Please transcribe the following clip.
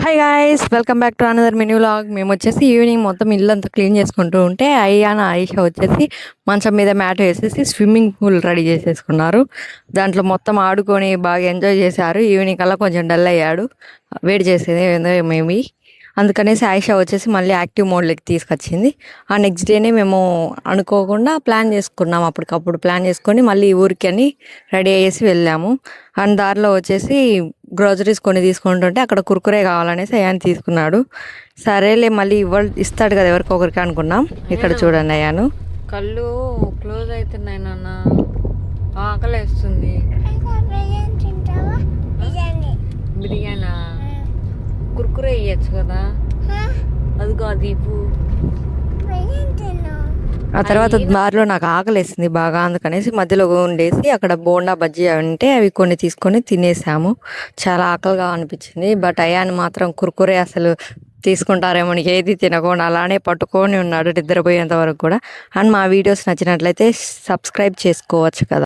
Hi guys welcome back to another mini vlog. మేము వచ్చేసి evening మొత్తం ఇల్లంతా క్లీన్ చేసుకుంటూ ఉంటే అయ్యాన ఆయిషా వచ్చేసి మంచం మీద మ్యాట్ వేసేసి స్విమ్మింగ్ పూల్ రెడీ చేసేసుకున్నారు. దాంట్లో మొత్తం ఆడుకొని బాగా ఎంజాయ్ చేశారు. ఈవినింగ్ కల్లా కొంచెం డల్ అయ్యాడు, వేడి చేసేది ఏందో మేబీ. అందుకనేసి ఆయిషా వచ్చేసి మళ్ళీ యాక్టివ్ మోడ్లోకి తీసుకొచ్చింది. ఆ నెక్స్ట్ డేనే మేము అనుకోకుండా ప్లాన్ చేసుకున్నాం, అప్పటికప్పుడు ప్లాన్ చేసుకొని మళ్ళీ ఊరికి అని రెడీ అయ్యేసి వెళ్ళాము. అండ్ దారిలో వచ్చేసి గ్రోసరీస్ కొన్ని తీసుకుంటుంటే అక్కడ కుర్కురే కావాలనేసి అయ్యాన్ని తీసుకున్నాడు. సరేలే మళ్ళీ ఇస్తాడు కదా ఎవరికొకరికి అనుకున్నాం. ఇక్కడ చూడండి అయ్యాను కళ్ళు క్లోజ్ అవుతున్నాయి నాన్న, ఆకలి వేస్తుంది. బిర్యానా కుర్కురే ఇయ్యచ్చు కదా, అది కాదు ఇవ్వు. ఆ తర్వాత దారిలో నాకు ఆకలి వేసింది బాగా, అందుకనేసి మధ్యలో ఉండేసి అక్కడ బోండా బజ్జీ అంటే అవి కొన్ని తీసుకొని తినేసాము. చాలా ఆకలిగా అనిపించింది. బట్ అయ్యాను మాత్రం కుర్కురే అసలు తీసుకుంటారేమో ఏది తినకుండా అలానే పట్టుకొని ఉన్నాడు నిద్రపోయేంత వరకు కూడా. అండ్ మా వీడియోస్ నచ్చినట్లయితే సబ్స్క్రైబ్ చేసుకోవచ్చు కదా.